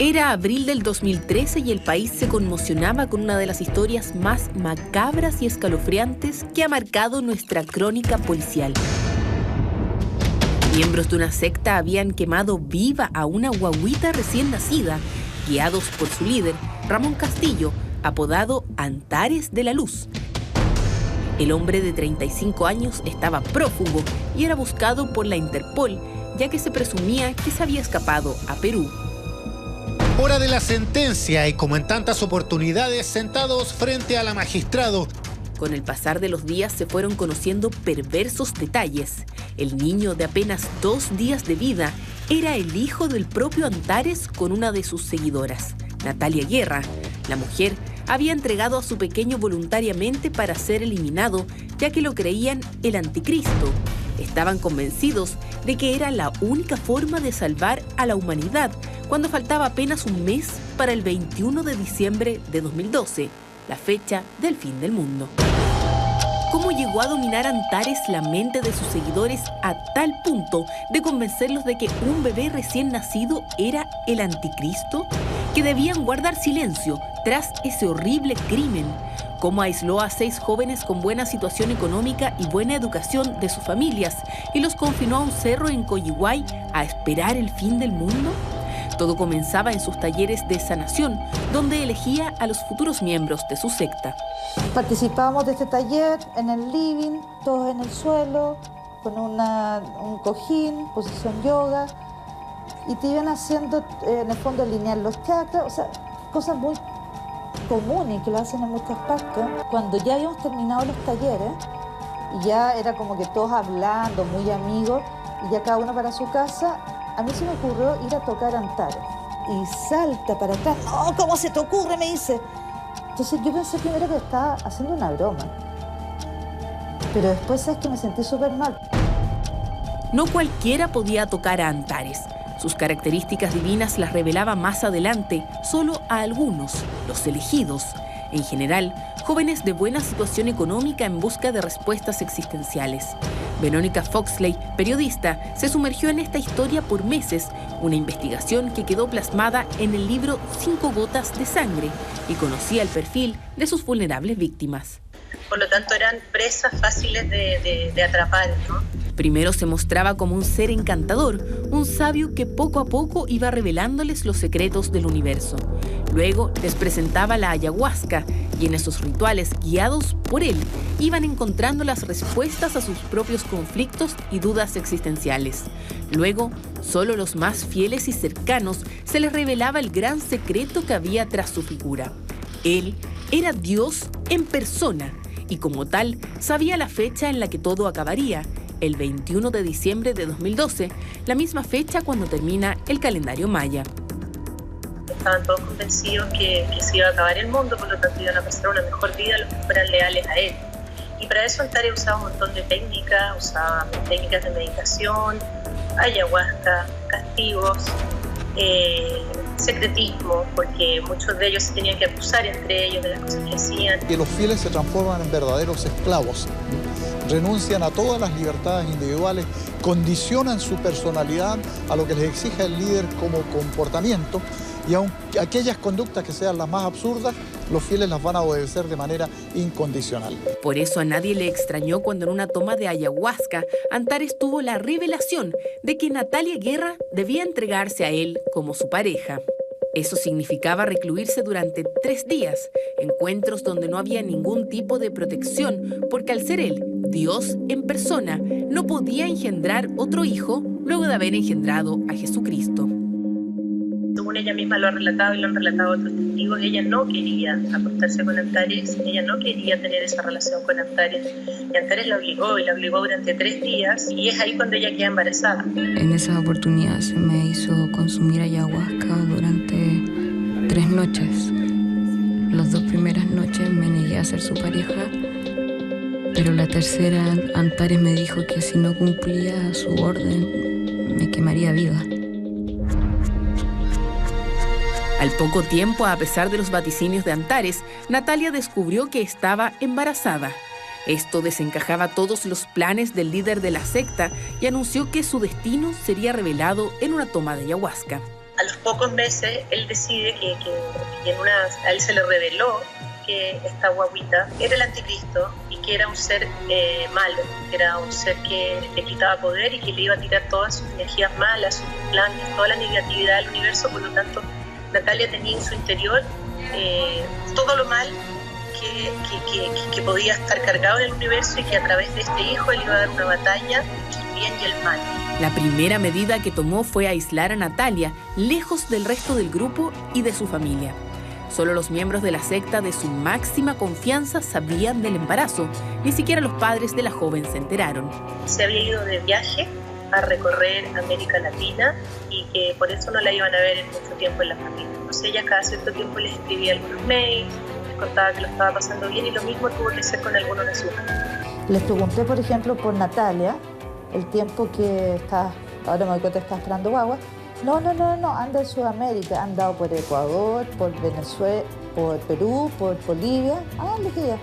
Era abril del 2013 y el país se conmocionaba con una de las historias más macabras y escalofriantes que ha marcado nuestra crónica policial. Miembros de una secta habían quemado viva a una guagüita recién nacida, guiados por su líder, Ramón Castillo, apodado Antares de la Luz. El hombre de 35 años estaba prófugo y era buscado por la Interpol, ya que se presumía que se había escapado a Perú. Hora de la sentencia y, como en tantas oportunidades, sentados frente a la magistrado. Con el pasar de los días se fueron conociendo perversos detalles. El niño de apenas 2 días de vida era el hijo del propio Antares con una de sus seguidoras, Natalia Guerra. La mujer había entregado a su pequeño voluntariamente para ser eliminado, ya que lo creían el anticristo. Estaban convencidos de que era la única forma de salvar a la humanidad, cuando faltaba apenas un mes para el 21 de diciembre de 2012, la fecha del fin del mundo. ¿Cómo llegó a dominar Antares la mente de sus seguidores a tal punto de convencerlos de que un bebé recién nacido era el anticristo? Que debían guardar silencio tras ese horrible crimen. ¿Cómo aisló a 6 jóvenes con buena situación económica y buena educación de sus familias y los confinó a un cerro en Coyihuay a esperar el fin del mundo? Todo comenzaba en sus talleres de sanación, donde elegía a los futuros miembros de su secta. Participábamos de este taller en el living, todos en el suelo, con un cojín, posición yoga, y te iban haciendo, en el fondo, alinear los chakras, o sea, cosas muy comunes que lo hacen en muchas partes. Cuando ya habíamos terminado los talleres, y ya era como que todos hablando, muy amigos, y ya cada uno para su casa, a mí se me ocurrió ir a tocar Antares. Y salta para atrás. No, ¿cómo se te ocurre? Me dice. Entonces yo pensé primero que estaba haciendo una broma. Pero después es que me sentí súper mal. No cualquiera podía tocar a Antares. Sus características divinas las revelaba más adelante, solo a algunos, los elegidos. En general, jóvenes de buena situación económica en busca de respuestas existenciales. Verónica Foxley, periodista, se sumergió en esta historia por meses, una investigación que quedó plasmada en el libro 5 gotas de sangre, y conocía el perfil de sus vulnerables víctimas. Por lo tanto, eran presas fáciles de atrapar, ¿no? Primero se mostraba como un ser encantador, un sabio que poco a poco iba revelándoles los secretos del universo. Luego les presentaba la ayahuasca y en esos rituales, guiados por él, iban encontrando las respuestas a sus propios conflictos y dudas existenciales. Luego, solo los más fieles y cercanos se les revelaba el gran secreto que había tras su figura. Él era Dios en persona y como tal sabía la fecha en la que todo acabaría, el 21 de diciembre de 2012, la misma fecha cuando termina el calendario maya. Estaban todos convencidos que se iba a acabar el mundo, por lo tanto iban a pasar una mejor vida los que fueran leales a él. Y para eso Antares usaba un montón de técnicas, usaba técnicas de meditación, ayahuasca, castigos, secretismo, porque muchos de ellos se tenían que acusar entre ellos de las cosas que hacían. Que los fieles se transforman en verdaderos esclavos, renuncian a todas las libertades individuales, condicionan su personalidad a lo que les exige el líder como comportamiento, y aunque aquellas conductas que sean las más absurdas, los fieles las van a obedecer de manera incondicional. Por eso a nadie le extrañó cuando en una toma de ayahuasca, Antares tuvo la revelación de que Natalia Guerra debía entregarse a él como su pareja. Eso significaba recluirse durante 3 días, encuentros donde no había ningún tipo de protección, porque al ser él, Dios en persona, no podía engendrar otro hijo luego de haber engendrado a Jesucristo. Según ella misma lo ha relatado y lo han relatado otros testigos, ella no quería acostarse con Antares, ella no quería tener esa relación con Antares, y Antares la obligó, y la obligó durante 3 días, y es ahí cuando ella queda embarazada. En esa oportunidad se me hizo consumir ayahuasca durante 3 noches. Las 2 primeras noches me negué a ser su pareja, pero la tercera Antares me dijo que si no cumplía su orden, me quemaría viva. Al poco tiempo, a pesar de los vaticinios de Antares, Natalia descubrió que estaba embarazada. Esto desencajaba todos los planes del líder de la secta y anunció que su destino sería revelado en una toma de ayahuasca. A los pocos meses él decide que a él se le reveló que esta guaguita era el anticristo y que era un ser malo, que era un ser que le quitaba poder y que le iba a tirar todas sus energías malas, sus planes, toda la negatividad del universo. Por lo tanto, Natalia tenía en su interior todo lo mal que podía estar cargado en el universo, y que a través de este hijo él iba a dar una batalla entre el bien y el mal. La primera medida que tomó fue aislar a Natalia, lejos del resto del grupo y de su familia. Solo los miembros de la secta de su máxima confianza sabían del embarazo. Ni siquiera los padres de la joven se enteraron. Se había ido de viaje a recorrer América Latina y que por eso no la iban a ver en mucho tiempo en la familia. Entonces ella cada cierto tiempo les escribía algunos mails, les contaba que lo estaba pasando bien, y lo mismo tuvo que hacer con algunos de sus amigos. Les pregunté, por ejemplo, por Natalia, el tiempo que está, ahora me doy cuenta que está esperando guagua. No, anda en Sudamérica, ha andado por Ecuador, por Venezuela, por Perú, por Bolivia. Le dije.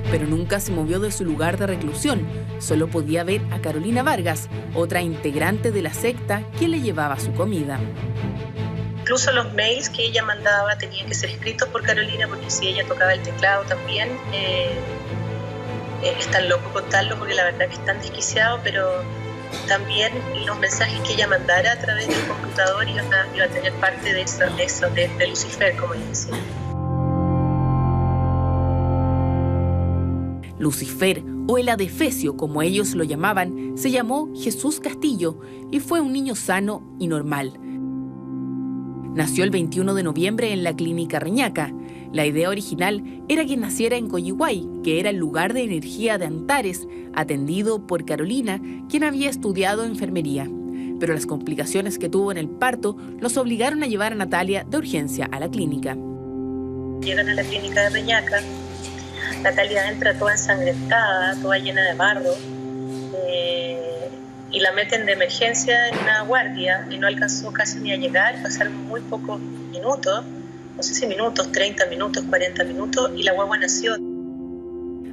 Pero nunca se movió de su lugar de reclusión. Solo podía ver a Carolina Vargas, otra integrante de la secta, quien le llevaba su comida. Incluso los mails que ella mandaba tenían que ser escritos por Carolina, porque si ella tocaba el teclado también, es tan loco contarlo porque la verdad que es tan desquiciado, pero también los mensajes que ella mandara a través del computador iban a tener parte de Lucifer, como ella decía. Lucifer, o el adefesio como ellos lo llamaban, se llamó Jesús Castillo y fue un niño sano y normal. Nació el 21 de noviembre en la Clínica Reñaca. La idea original era que naciera en Coyihuay, que era el lugar de energía de Antares, atendido por Carolina, quien había estudiado enfermería. Pero las complicaciones que tuvo en el parto los obligaron a llevar a Natalia de urgencia a la clínica. Llegan a la Clínica de Reñaca. Natalia entra toda ensangrentada, toda llena de barro, y la meten de emergencia en una guardia, y no alcanzó casi ni a llegar. Pasaron muy pocos minutos, no sé si minutos, 30 minutos, 40 minutos, y la guagua nació.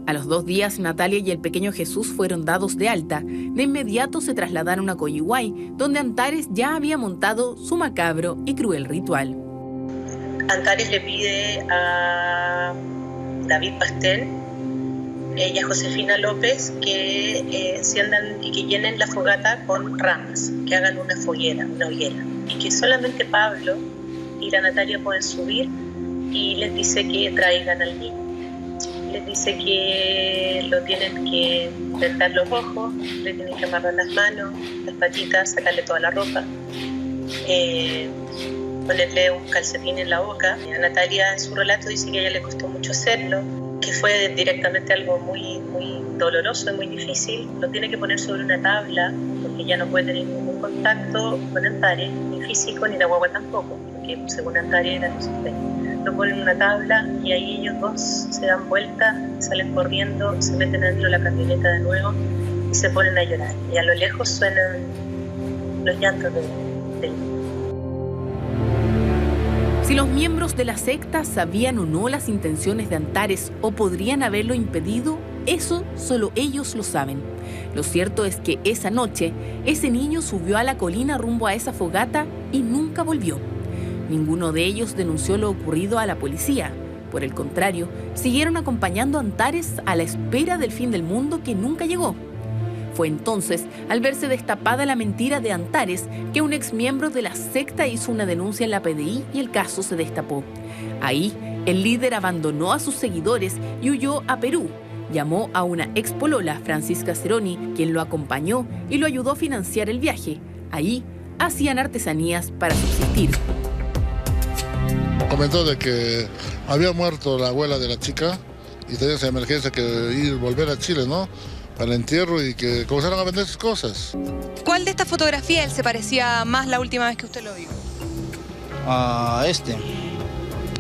A los 2 días, Natalia y el pequeño Jesús fueron dados de alta. De inmediato se trasladaron a Coyihuay, donde Antares ya había montado su macabro y cruel ritual. Antares le pide a David Pastel y a Josefina López que enciendan y que llenen la fogata con ramas, que hagan una hoguera, y que solamente Pablo y la Natalia pueden subir, y les dice que traigan al niño. Les dice que lo tienen que vendar los ojos, le tienen que amarrar las manos, las patitas, sacarle toda la ropa, ponerle un calcetín en la boca. A Natalia, en su relato, dice que a ella le costó mucho hacerlo, que fue directamente algo muy, muy doloroso y muy difícil. Lo tiene que poner sobre una tabla, porque ya no puede tener ningún contacto con Antares, ni físico, ni la guagua tampoco, porque según Antares era Lucifer. Lo ponen en una tabla y ahí ellos dos se dan vuelta, salen corriendo, se meten dentro de la camioneta de nuevo y se ponen a llorar. Y a lo lejos suenan los llantos de él. Si los miembros de la secta sabían o no las intenciones de Antares o podrían haberlo impedido, eso solo ellos lo saben. Lo cierto es que esa noche, ese niño subió a la colina rumbo a esa fogata y nunca volvió. Ninguno de ellos denunció lo ocurrido a la policía. Por el contrario, siguieron acompañando a Antares a la espera del fin del mundo que nunca llegó. Fue entonces, al verse destapada la mentira de Antares, que un exmiembro de la secta hizo una denuncia en la PDI y el caso se destapó. Ahí, el líder abandonó a sus seguidores y huyó a Perú. Llamó a una expolola, Francisca Ceroni, quien lo acompañó y lo ayudó a financiar el viaje. Ahí, hacían artesanías para subsistir. Comentó de que había muerto la abuela de la chica y tenía esa emergencia que volver a Chile, ¿no? Para el entierro, y que comenzaron a vender sus cosas. ¿Cuál de estas fotografías él se parecía más la última vez que usted lo vio?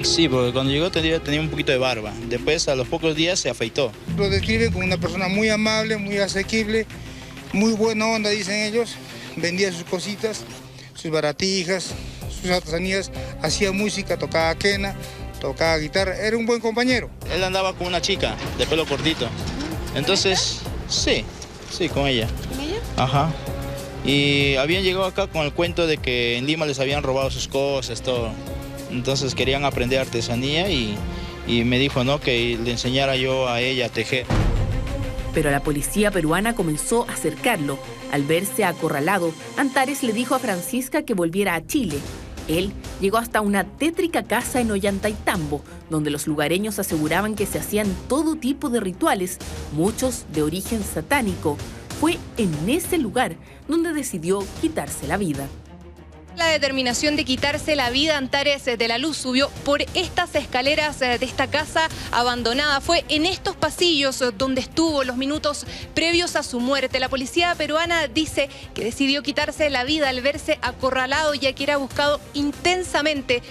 Sí, porque cuando llegó tenía un poquito de barba. Después, a los pocos días, se afeitó. Lo describe como una persona muy amable, muy asequible, muy buena onda, dicen ellos. Vendía sus cositas, sus baratijas, sus artesanías, hacía música, tocaba quena, tocaba guitarra. Era un buen compañero. Él andaba con una chica de pelo cortito. Entonces, sí, con ella. ¿Con ella? Ajá. Y habían llegado acá con el cuento de que en Lima les habían robado sus cosas, todo. Entonces querían aprender artesanía y me dijo, ¿no?, que le enseñara yo a ella a tejer. Pero la policía peruana comenzó a acercarlo. Al verse acorralado, Antares le dijo a Francisca que volviera a Chile. Él llegó hasta una tétrica casa en Ollantaytambo, donde los lugareños aseguraban que se hacían todo tipo de rituales, muchos de origen satánico. Fue en ese lugar donde decidió quitarse la vida. La determinación de quitarse la vida, Antares de la Luz subió por estas escaleras de esta casa abandonada. Fue en estos pasillos donde estuvo los minutos previos a su muerte. La policía peruana dice que decidió quitarse la vida al verse acorralado, ya que era buscado intensamente.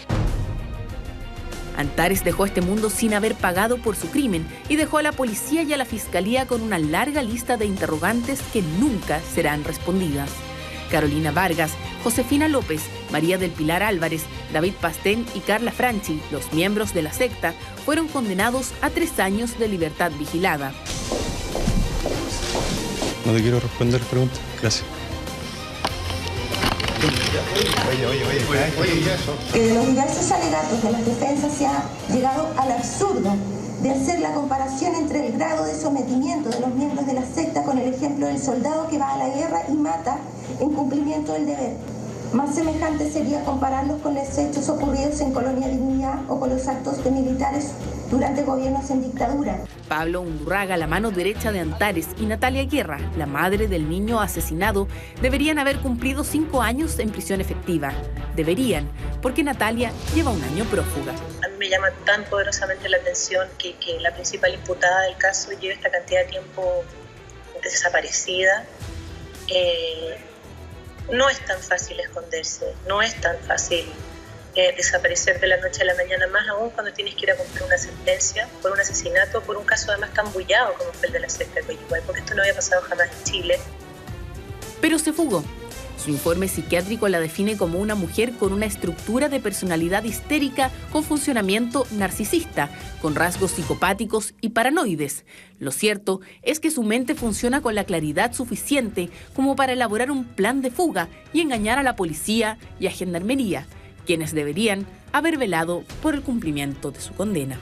Antares dejó este mundo sin haber pagado por su crimen y dejó a la policía y a la fiscalía con una larga lista de interrogantes que nunca serán respondidas. Carolina Vargas, Josefina López, María del Pilar Álvarez, David Pastén y Carla Franchi, los miembros de la secta, fueron condenados a 3 años de libertad vigilada. No te quiero responder la pregunta. Gracias. De los diversos alegatos de las defensas se ha llegado al absurdo de hacer la comparación entre el grado de sometimiento de los miembros de la secta con el ejemplo del soldado que va a la guerra y mata en cumplimiento del deber. Más semejante sería compararlos con los hechos ocurridos en Colonia Dignidad o con los actos de militares durante gobiernos en dictadura. Pablo Undurraga, la mano derecha de Antares, y Natalia Guerra, la madre del niño asesinado, deberían haber cumplido 5 años en prisión efectiva. Deberían, porque Natalia lleva 1 año prófuga. A mí me llama tan poderosamente la atención que la principal imputada del caso lleve esta cantidad de tiempo desaparecida. No es tan fácil esconderse, no es tan fácil desaparecer de la noche a la mañana, más aún cuando tienes que ir a cumplir una sentencia por un asesinato, por un caso además tan bullado como fue el de la secta de Coyhaique, porque esto no había pasado jamás en Chile. Pero se fugó. Su informe psiquiátrico la define como una mujer con una estructura de personalidad histérica con funcionamiento narcisista, con rasgos psicopáticos y paranoides. Lo cierto es que su mente funciona con la claridad suficiente como para elaborar un plan de fuga y engañar a la policía y a Gendarmería, quienes deberían haber velado por el cumplimiento de su condena.